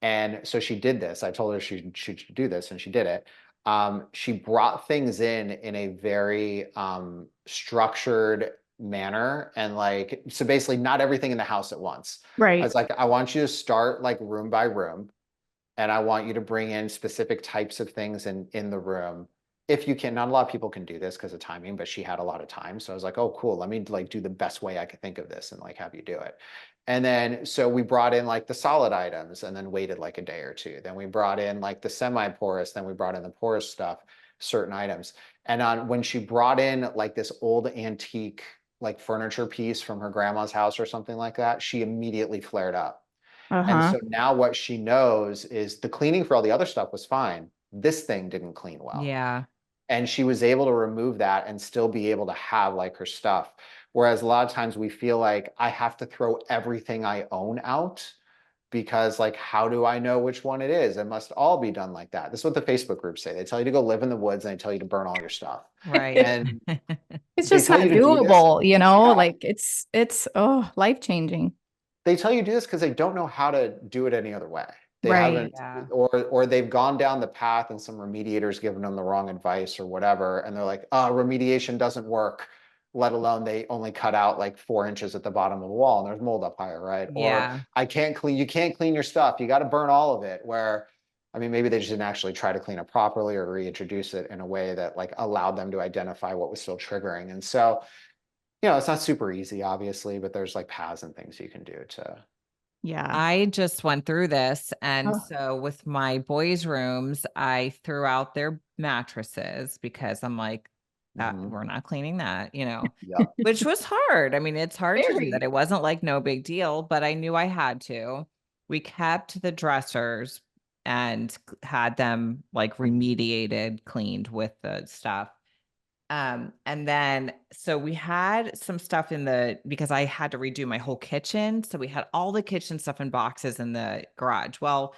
And so she did this. I told her she should do this, and she did it. She brought things in a very structured manner. And like, so basically not everything in the house at once. I
Right.
was like, I want you to start like room by room, and I want you to bring in specific types of things in the room. If you can, not a lot of people can do this because of timing, but she had a lot of time. So I was like, oh, cool. Let me like do the best way I could think of this and like have you do it. And then, so we brought in like the solid items and then waited like a day or two. Then we brought in like the semi-porous, then we brought in the porous stuff, certain items. And when she brought in like this old antique, like furniture piece from her grandma's house or something like that, she immediately flared up. And
Uh-huh.
so now what she knows is the cleaning for all the other stuff was fine. This thing didn't clean well.
Yeah.
And she was able to remove that and still be able to have like her stuff. Whereas a lot of times we feel like I have to throw everything I own out because like, how do I know which one it is? It must all be done like that. This is what the Facebook groups say. They tell you to go live in the woods and they tell you to burn all your stuff.
Right.
And
It's
they
just
tell
not
you to do this.
doable, you know,
Yeah.
like it's oh, life-changing.
They tell you to do this because they don't know how to do it any other way. They
Right.
haven't,
Yeah.
or they've gone down the path and some remediators given them the wrong advice or whatever, and they're like, oh, remediation doesn't work, let alone they only cut out like 4 inches at the bottom of the wall and there's mold up higher, right? Or
Yeah.
you can't clean your stuff, you got to burn all of it. Where, I mean, maybe they just didn't actually try to clean it properly or reintroduce it in a way that like allowed them to identify what was still triggering. And so, it's not super easy, obviously, but there's like paths and things you can do to.
Yeah.
I just went through this. And
Oh,
so with my boys' rooms, I threw out their mattresses because I'm like,
Mhm.
we're not cleaning that,
Yep.
which was hard. I mean, it's hard to do that.
very.
It wasn't like no big deal, but I knew I had to. We kept the dressers and had them like remediated, cleaned with the stuff. And then so we had some stuff because I had to redo my whole kitchen. So we had all the kitchen stuff in boxes in the garage. Well,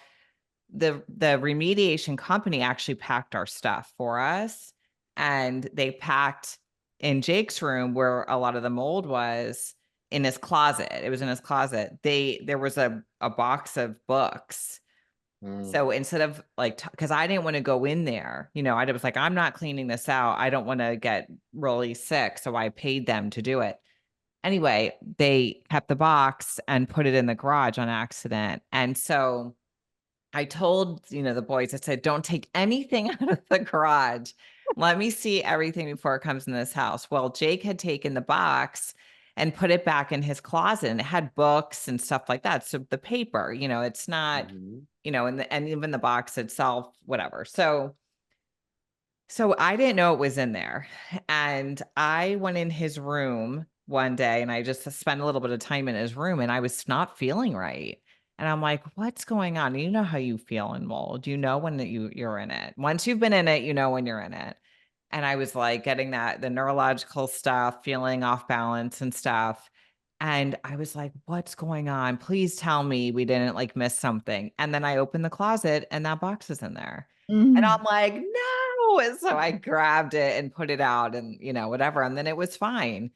the remediation company actually packed our stuff for us, and they packed in Jake's room where a lot of the mold was in his closet. It was in his closet. There was a box of books,
Mm.
so instead of like, because I didn't want to go in there, I was like, I'm not cleaning this out. I don't want to get really sick. So I paid them to do it. Anyway, they kept the box and put it in the garage on accident. And so I told, the boys, I said, don't take anything out of the garage. Let me see everything before it comes in this house. Well, Jake had taken the box and put it back in his closet, and it had books and stuff like that. So the paper, it's not,
Mhm.
and even the box itself, whatever. So I didn't know it was in there. And I went in his room one day and I just spent a little bit of time in his room and I was not feeling right. And I'm like, what's going on? You know how you feel in mold. You know when you're in it. Once you've been in it, you know when you're in it. And I was like getting the neurological stuff, feeling off balance and stuff. And I was like, what's going on? Please tell me we didn't like miss something. And then I opened the closet and that box is in there. And
Mm.
I'm like, no. And so I grabbed it and put it out and, whatever. And then it was fine.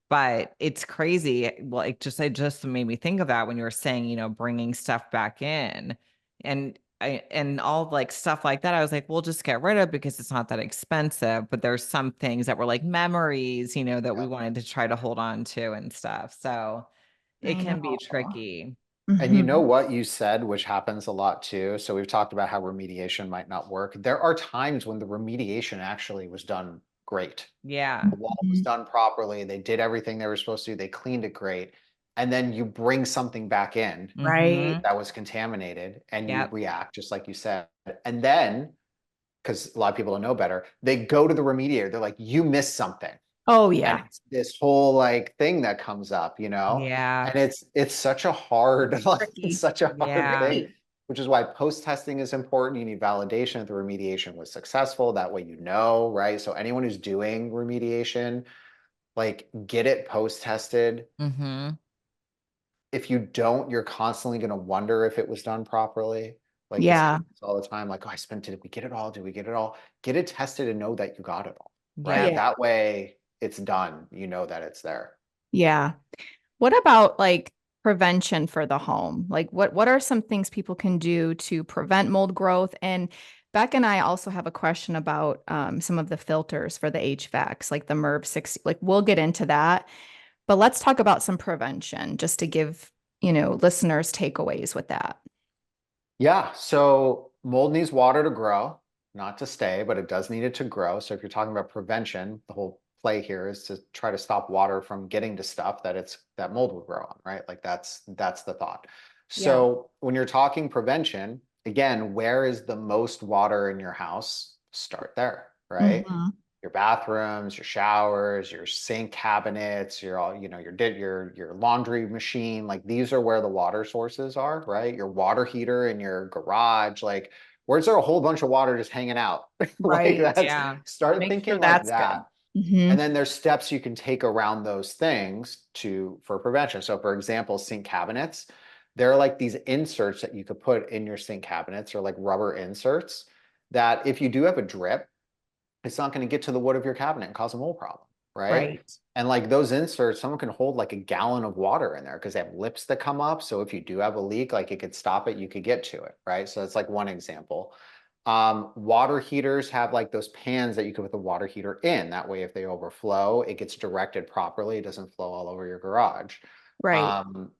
But it's crazy. Well, it just made me think of that when you were saying, bringing stuff back in and all like stuff like that. I was like, we'll just get rid of it because it's not that expensive. But there's some things that were like memories, that we
Yep.
wanted to try to hold on to and stuff. So it
I
can be
know.
tricky.
And you know
Mhm.
what you said, which happens a lot too. So we've talked about how remediation might not work. There are times when the remediation actually was done great.
Yeah.
The wall was
Mhm.
done properly. They did everything they were supposed to do. They cleaned it great. and then you bring something back in
Right.
that was contaminated and you
Yep.
react just like you said. And then, because a lot of people don't know better, they go to the remediator. They're like, you missed something.
Oh
And
yeah.
it's this whole like thing that comes up,
Yeah.
and it's such a hard, like it's
Tricky.
such a hard
Yeah.
thing, which is why post-testing is important. You need validation that the remediation was successful. That way, right? So anyone who's doing remediation, like get it post-tested.
Mm-hmm.
If you don't, you're constantly going to wonder if it was done properly. Like this
Yeah.
happens all the time. Like, oh, did we get it all? Did we get it all? Get it tested and know that you got it all, right?
Yep.
Yeah.
That way it's done. You know that it's there.
Yeah. What about like prevention for the home? Like what are some things people can do to prevent mold growth? And Beck and I also have a question about some of the filters for the HVACs, like the MERV 60. Like we'll get into that, but let's talk about some prevention just to give, listeners takeaways with that.
Yeah. So mold needs water to grow, not to stay, but it does need it to grow. So if you're talking about prevention, the whole play here is to try to stop water from getting to stuff that mold will grow on, right? Like that's the thought.
Yeah.
So when you're talking prevention, again, where is the most water in your house? Start there, right?
Mhm.
Your bathrooms, your showers, your sink cabinets, your all, your laundry machine, like these are where the water sources are, right? Your water heater in your garage, like where's there a whole bunch of water just hanging out? Like
Right.
that's
Yeah.
start
Make sure
thinking like
that's good.
that. And
Mhm.
then there's steps you can take around those things for prevention. So for example, sink cabinets, there are like these inserts that you could put in your sink cabinets or like rubber inserts that if you do have a drip, it's not going to get to the wood of your cabinet and cause a mold problem, right?
Right.
And like those inserts, someone can hold like a gallon of water in there because they have lips that come up. So if you do have a leak, like it could stop it, you could get to it, right? So that's like one example. Water heaters have like those pans that you can put the water heater in. That way, if they overflow, it gets directed properly. It doesn't flow all over your garage.
Right.
Um,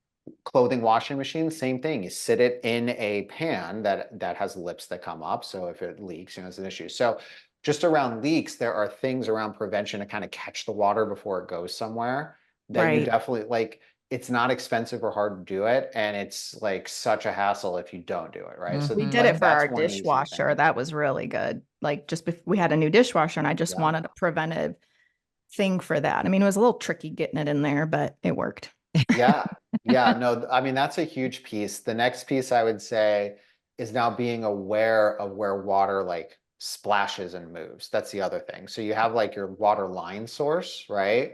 Clothing washing machine, same thing. You sit it in a pan that has lips that come up. So if it leaks, it's an issue. So just around leaks, there are things around prevention to kind of catch the water before it goes somewhere that you
Right.
definitely like. It's not expensive or hard to do it, and it's like such a hassle if you don't do it, right? So
We did
Mm-hmm.
it
like
for
that's
our
one easy
dishwasher.
thing.
That was really good. Like we had a new dishwasher and I just
Yeah.
wanted a preventive thing for that. I mean, it was a little tricky getting it in there, but it worked.
Yeah. Yeah. No, I mean, that's a huge piece. The next piece I would say is now being aware of where water like splashes and moves. That's the other thing. So you have like your water line source, right?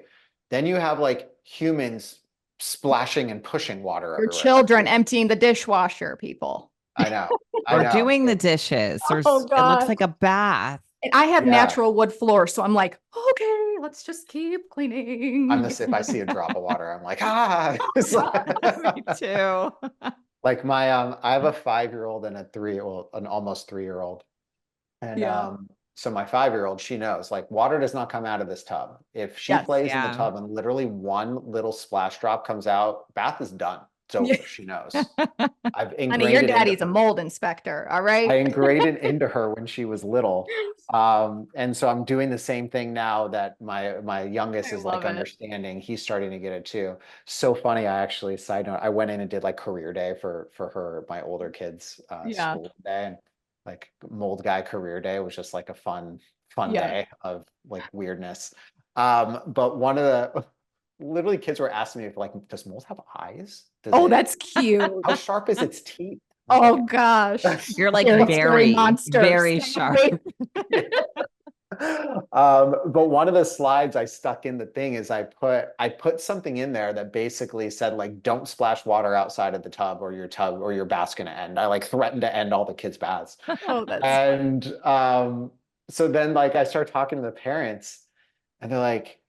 Then you have like humans splashing and pushing water
Your
everywhere.
children emptying the dishwasher, people.
I know. I
Or
know.
doing the dishes.
Oh
It looks
God.
like a bath.
And I have
Yeah.
natural wood floor, so I'm like, okay, let's just keep
I'm
cleaning.
this, if I see a drop of water, I'm like, ah. It's
Me too.
like my I have a 5-year-old and a well, an almost 3-year-old. And
Yeah.
so my 5-year-old, she knows like water does not come out of this tub. If she
Yes.
plays in the
Yeah.
tub and literally one little splash drop comes out, bath is done. It's
Yeah.
over. She knows. I've
Honey, your
ingrained it into
daddy's a
her.
mold inspector. All
I
right.
ingrained it into her when she was little. And so I'm doing the same thing now that my youngest
I
is like
love it.
understanding. He's starting to get it too. So funny. I actually, side note, I went in and did like career day for her, my older kids'
Yeah.
school day, and like mold guy career day was just like a fun
Yeah.
day of like weirdness. But one of the literally kids were asking me if like, does mold have eyes?
Oh, that's cute.
How sharp is its teeth? I was
Oh
like,
gosh.
You're like
Scary
very,
monster.
very
Stay
sharp.
away.
But one of the slides I stuck in the thing is I put something in there that basically said like don't splash water outside of the tub or your bath's gonna end. I like threatened to end all the kids' baths.
Oh, that's funny.
And so then like I start talking to the parents and they're like,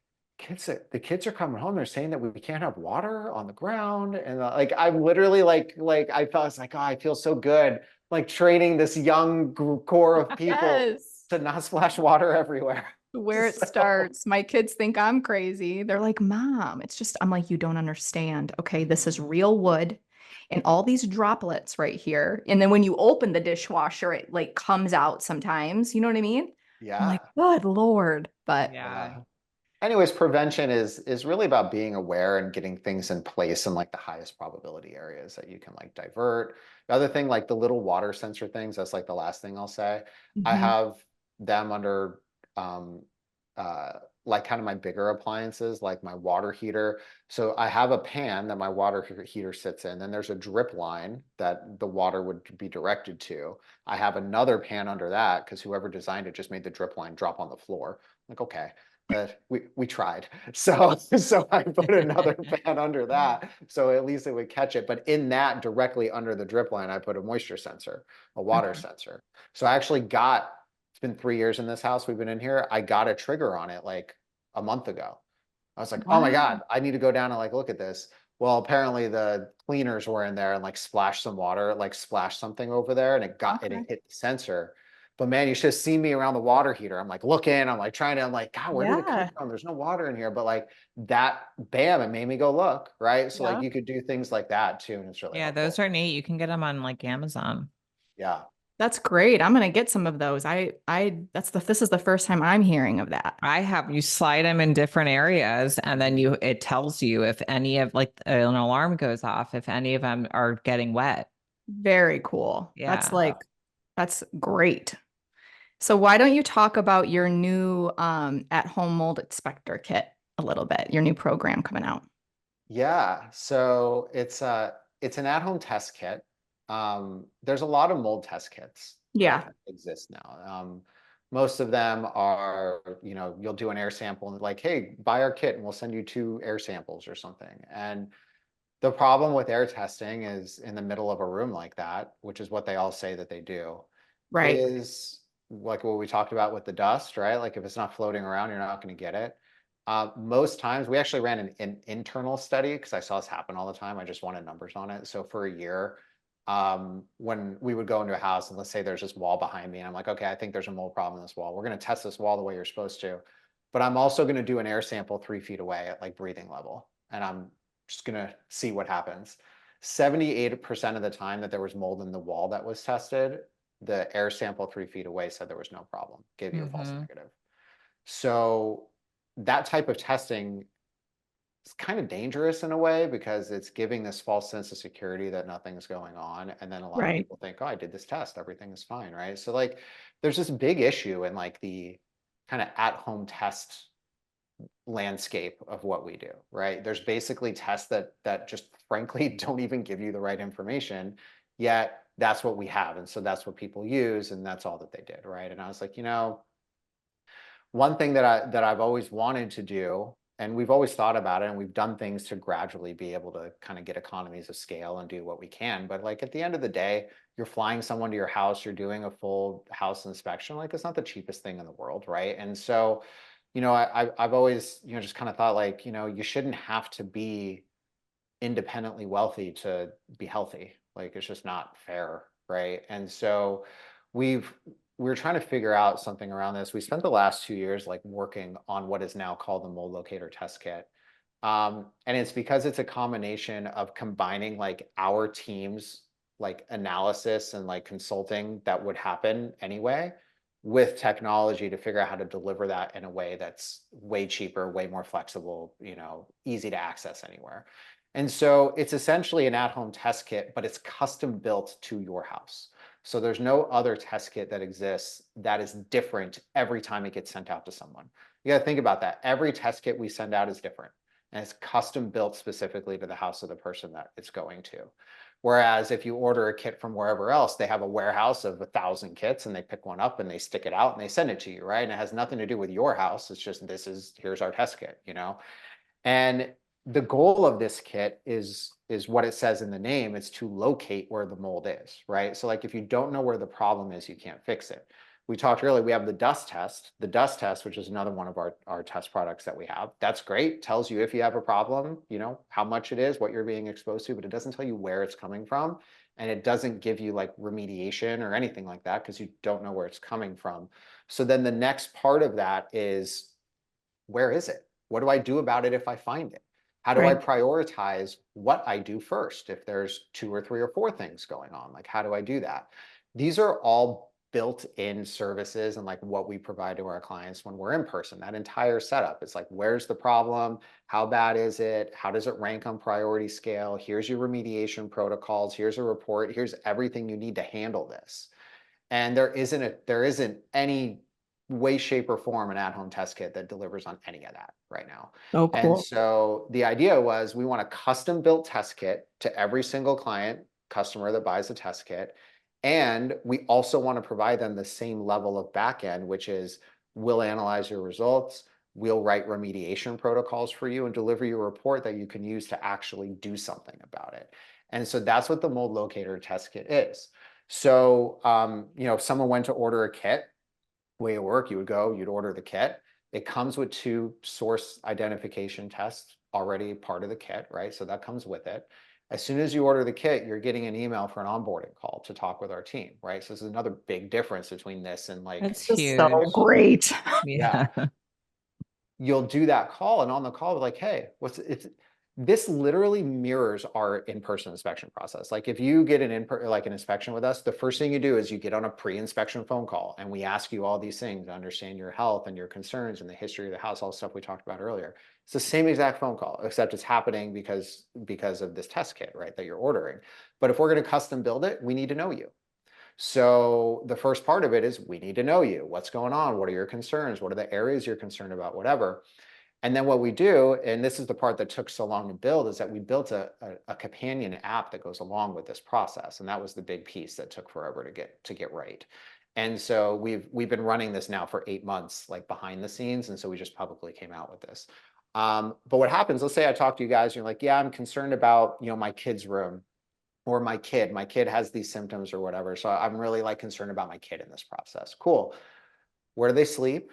the kids are coming home, they're saying that we can't have water on the ground. And like I'm literally like I felt, it's like, oh, I feel so good like training this young core of people
Yes.
to not splash water everywhere.
Where it
So,
starts. My kids think I'm crazy. They're like, Mom, it's just, I'm like, you don't understand. Okay, this is real wood and all these droplets right here. And then when you open the dishwasher, it like comes out sometimes. You know what I mean? I'm
yeah,
like, good Lord. But
Yeah.
yeah. anyways, prevention is really about being aware and getting things in place in like the highest probability areas that you can like divert. The other thing, like the little water sensor things, that's like the last thing I'll say. I
Mhm.
have them under um like kind of my bigger appliances, like my water heater. So I have a pan that my water heater sits in. Then there's a drip line that the water would be directed to. I have another pan under that because whoever designed it just made the drip line drop on the floor. Like, okay, we tried. So I put another pan under that, so at least it would catch it. But in that, directly under the drip line, I put a moisture sensor, a water
Okay.
sensor. So I actually got, it's been 3 years in this house we've been in here. I got a trigger on it like a month ago. I was like, oh my
Wow.
God, I need to go down and like look at this. Well, apparently the cleaners were in there and like splashed some water, like splashed something over there, and it
Okay.
hit the sensor. But man, you should have seen me around the water heater. I'm like looking, I'm like trying to, I'm like, God, where did it come
Yeah.
from? There's no water in here. But like that, bam, it made me go look, right? So like
Yeah.
you could do things like that too, and it's really
Yeah, those
helpful.
are neat. You can get them on like Amazon.
Yeah.
That's great. I'm gonna get some of those. This is the first time I'm hearing of that.
I have you slide them in different areas and then
Mhm.
you it tells you if any of like an alarm goes off if any of them are getting wet.
Very cool.
Yeah.
That's great. So why don't you talk about your new at-home mold inspector kit a little bit, your new program coming out?
Yeah, so it's an at-home test kit. There's a lot of mold test kits that
Yeah.
exist now. Most of them are, you'll do an air sample and like, hey, buy our kit and we'll send you 2 air samples or something. And the problem with air testing is in the middle of a room like that, which is what they all say that they do,
Right.
is like what we talked about with the dust, right? Like if it's not floating around, you're not going to get it. Most times, we actually ran an internal study because I saw this happen all the time. I just wanted numbers on it. So for a year, when we would go into a house and let's say there's this wall behind me, and I'm like, okay, I think there's a mold problem in this wall. We're going to test this wall the way you're supposed to, but I'm also going to do an air sample 3 feet away at like breathing level, and I'm just going to see what happens. 78% of the time that there was mold in the wall that was tested, the air sample 3 feet away said there was no problem, gave you a false
Hmm.
negative. So that type of testing is kind of dangerous in a way because it's giving this false sense of security that nothing's going on. And then a lot of
Right.
people think, oh, I did this test, everything is fine, right? So like there's this big issue in like the kind of at-home test landscape of what we do, right? There's basically tests that just frankly don't even give you the right information, yet that's what we have. And so that's what people use, and that's all that they did, right? And I was like, one thing that I've always wanted to do, and we've always thought about it, and we've done things to gradually be able to kind of get economies of scale and do what we can. But like at the end of the day, you're flying someone to your house, you're doing a full house inspection. Like it's not the cheapest thing in the world, right? And so, I've always, just kind of thought like, you shouldn't have to be independently wealthy to be healthy. Like it's just not fair, right? And so we've we're trying to figure out something around this. We spent the last 2 years like working on what is now called the mold locator test kit. And it's because it's a combination of combining like our team's like analysis and like consulting that would happen anyway with technology to figure out how to deliver that in a way that's way cheaper, way more flexible, easy to access anywhere. And so it's essentially an at-home test kit, but it's custom built to your house. So there's no other test kit that exists that is different every time it gets sent out to someone. You got to think about that. Every test kit we send out is different, and it's custom built specifically to the house of the person that it's going to. Whereas if you order a kit from wherever else, they have a warehouse of 1,000 kits and they pick one up and they stick it out and they send it to you, right? And it has nothing to do with your house. It's just here's our test kit. And the goal of this kit is what it says in the name. It's to locate where the mold is, right? So like if you don't know where the problem is, you can't fix it. We talked earlier, we have the dust test. The dust test, which is another one of our test products that we have. That's great. Tells you if you have a problem, how much it is, what you're being exposed to, but it doesn't tell you where it's coming from. And it doesn't give you like remediation or anything like that because you don't know where it's coming from. So then the next part of that is, where is it? What do I do about it if I find it? How do I
Right.
prioritize what I do first if there's 2 or 3 or 4 things going on? Like, how do I do that? These are all built-in services and like what we provide to our clients when we're in person. That entire setup, it's like, where's the problem? How bad is it? How does it rank on priority scale? Here's your remediation protocols. Here's a report. Here's everything you need to handle this. And there isn't any way, shape, or form an at-home test kit that delivers on any of that right now.
Oh,
And
cool.
so the idea was we want a custom built test kit to every single client customer that buys a test kit. And we also want to provide them the same level of backend, which is we'll analyze your results, we'll write remediation protocols for you and deliver you a report that you can use to actually do something about it. And so that's what the mold locator test kit is. So, if someone went to order a kit, way it work, you would go, you'd order the kit. It comes with 2 source identification tests already part of the kit, right? So that comes with it. As soon as you order the kit, you're getting an email for an onboarding call to talk with our team, right? So this is another big difference between this and like,
That's
This is so
huge.
great.
yeah,
Yeah.
you'll do that call, and on the call, like, hey, this literally mirrors our in-person inspection process. Like if you get an inspection with us, the first thing you do is you get on a pre-inspection phone call and we ask you all these things to understand your health and your concerns and the history of the house, all the stuff we talked about earlier. It's the same exact phone call, except it's happening because of this test kit, right, that you're ordering. But if we're going to custom build it, we need to know you. So the first part of it is we need to know you. What's going on? What are your concerns? What are the areas you're concerned about? Whatever. And then what we do, and this is the part that took so long to build, is that we built a companion app that goes along with this process. And that was the big piece that took forever to get right. And so we've been running this now for 8 months, like behind the scenes. And so we just publicly came out with this. But what happens, let's say I talk to you guys, you're like, yeah, I'm concerned about, my kid's room or my kid has these symptoms or whatever. So I'm really like concerned about my kid in this process. Cool. Where do they sleep?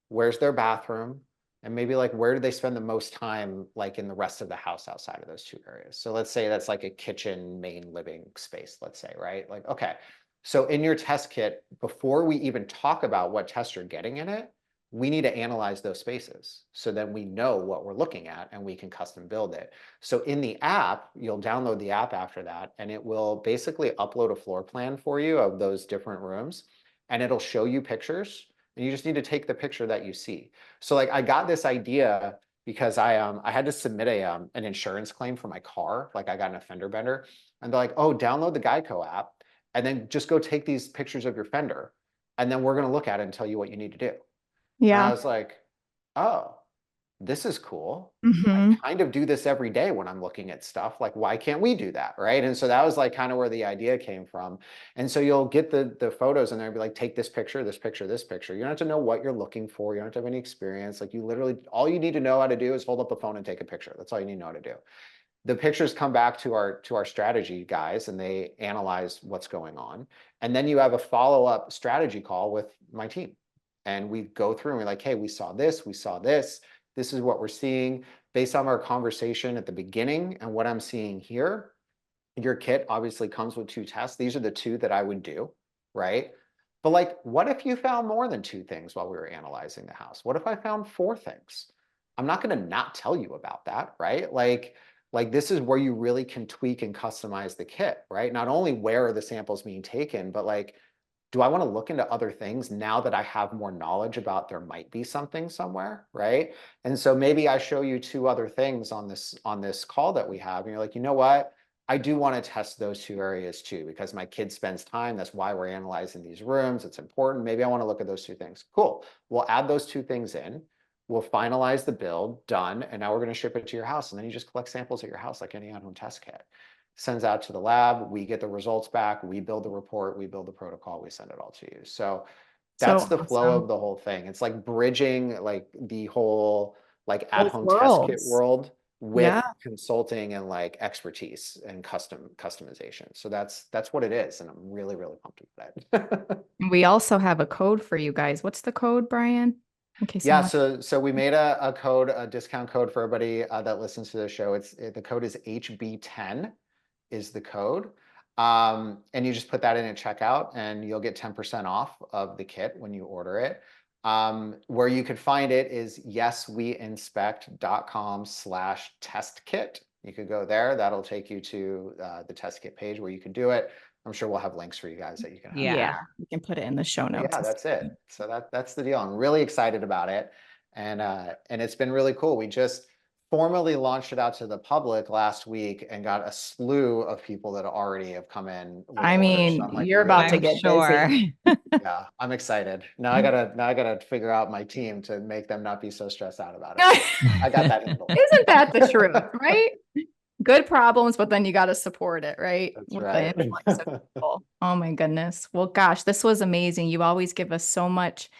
Where's their bathroom? And maybe like where do they spend the most time like in the rest of the house outside of those 2 areas? So let's say that's like a kitchen, main living space, let's say, right? Like, okay. So in your test kit, before we even talk about what tests you're getting in it, we need to analyze those spaces. So then we know what we're looking at and we can custom build it. So in the app, you'll download the app after that, and it will basically upload a floor plan for you of those different rooms, and it'll show you pictures. And you just need to take the picture that you see. So like I got this idea because I had to submit an insurance claim for my car. Like I got an fender bender, and they're like, oh, download the Geico app and then just go take these pictures of your fender. And then we're going to look at it and tell you what you need to do. And I
Yeah.
was like, oh, this is cool. I
Hmm.
kind of do this every day when I'm looking at stuff. Like, why can't we do that? Right. And so that was like kind of where the idea came from. And so you'll get the photos and they'll be like, take this picture, this picture, this picture. You don't have to know what you're looking for. You don't have to have any experience. Like you literally, all you need to know how to do is hold up the phone and take a picture. That's all you need to know how to do. The pictures come back to our strategy guys and they analyze what's going on. And then you have a follow-up strategy call with my team. And we go through and we're like, hey, we saw this, we saw this. This is what we're seeing based on our conversation at the beginning and what I'm seeing here. Your kit obviously comes with 2 tests. These are the 2 that I would do, right? But like, what if you found more than 2 things while we were analyzing the house? What if I found 4 things? I'm not going to not tell you about that, right? Like this is where you really can tweak and customize the kit, right? Not only where are the samples being taken, but like, do I want to look into other things now that I have more knowledge about there might be something somewhere, right? And so maybe I show you 2 other things on this call that we have, and you're like, you know what? I do want to test those 2 areas too, because my kid spends time. That's why we're analyzing these rooms. It's important. Maybe I want to look at those 2 things. Cool. We'll add those 2 things in. We'll finalize the build, done, and now we're going to ship it to your house. And then you just collect samples at your house like any at-home test kit. Sends out to the lab, we get the results back, we build the report, we build the protocol, we send it all to you. So that's
So
the flow
awesome.
of the whole thing. It's like bridging like the whole like
Both
at-home test kit
worlds.
world
Yeah.
with consulting and like expertise and customization. So that's what it is. And I'm really, really pumped with that.
And we also have a code for you guys. What's the code, Brian? In case
Yeah,
someone.
so we made a discount code for everybody that listens to the show. The code is HB10 is the code. And you just put that in at checkout and you'll get 10% off of the kit when you order it. Where you could find it is yesweinspect.com/test kit. You could go there. That'll take you to the test kit page where you can do it. I'm sure we'll have links for you guys that you can have.
Yeah.
We can put it in the show notes.
Yeah, that's it. So that's the deal. I'm really excited about it. And it's been really cool. We just formally launched it out to the public last week and got a slew of people that already have come in with
I
orders.
mean,
So I'm like,
you're about to
I'm
get
sure.
busy.
yeah, I'm excited. Now I gotta figure out my team to make them not be so stressed out about it. I got that handled.
Isn't that the truth, right? Good problems, but then you got to support it, right?
That's
With
right.
the influx of people. Oh my goodness. Well, gosh, this was amazing. You always give us so much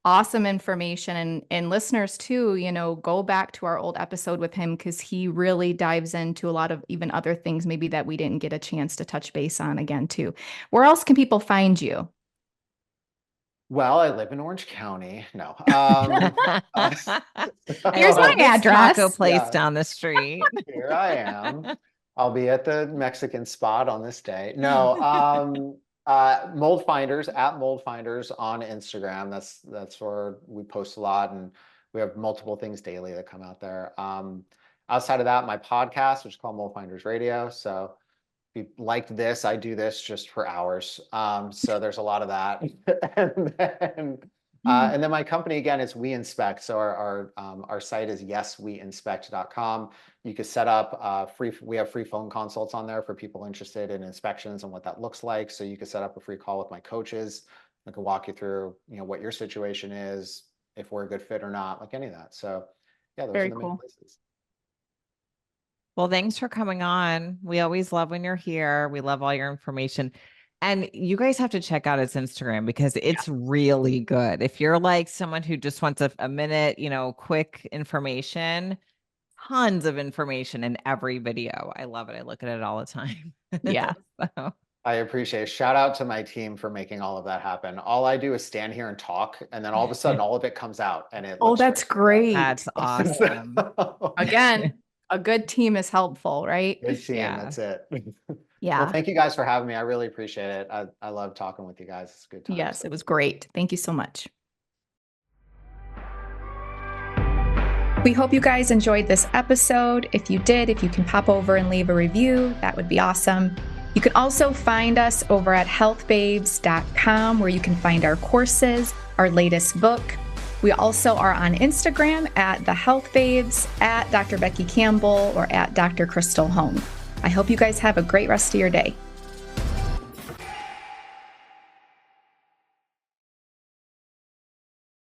awesome information, and listeners too, go back to our old episode with him because he really dives into a lot of even other things maybe that we didn't get a chance to touch base on again too. Where else can people find you?
Well, I live in Orange County. No.
Here's my
this
address.
taco place
Yeah.
down the street.
Here I am. I'll be at the Mexican spot on this day. No, Mold Finders, at Mold Finders on Instagram. That's where we post a lot, and we have multiple things daily that come out there. Outside of that, my podcast, which is called Mold Finders Radio. So if you liked this, I do this just for hours. So there's a lot of that. And then my company, again, is We Inspect. So our site is yesweinspect.com. You can set up we have free phone consults on there for people interested in inspections and what that looks like. So you can set up a free call with my coaches. I can walk you through, what your situation is, if we're a good fit or not, like any of that. So yeah, those
Very
are the
cool.
main places.
Well, thanks for coming on. We always love when you're here. We love all your information. And you guys have to check out his Instagram because it's really good. If you're like someone who just wants a minute, quick information, tons of information in every video. I love it. I look at it all the time.
Yeah.
I appreciate it. Shout out to my team for making all of that happen. All I do is stand here and talk, and then all of a sudden all of it comes out and it looks
that's great.
That's awesome.
Again, a good team is helpful, right?
Good team.
Yeah.
That's it.
Yeah.
Well, thank you guys for having me. I really appreciate it. I love talking with you guys. It's a good time.
Yes, it was great. Thank you so much. We hope you guys enjoyed this episode. If you did, if you can pop over and leave a review, that would be awesome. You can also find us over at healthbabes.com, where you can find our courses, our latest book. We also are on Instagram at The Health Babes, at Dr. Becky Campbell, or at Dr. Crystal Home. I hope you guys have a great rest of your day.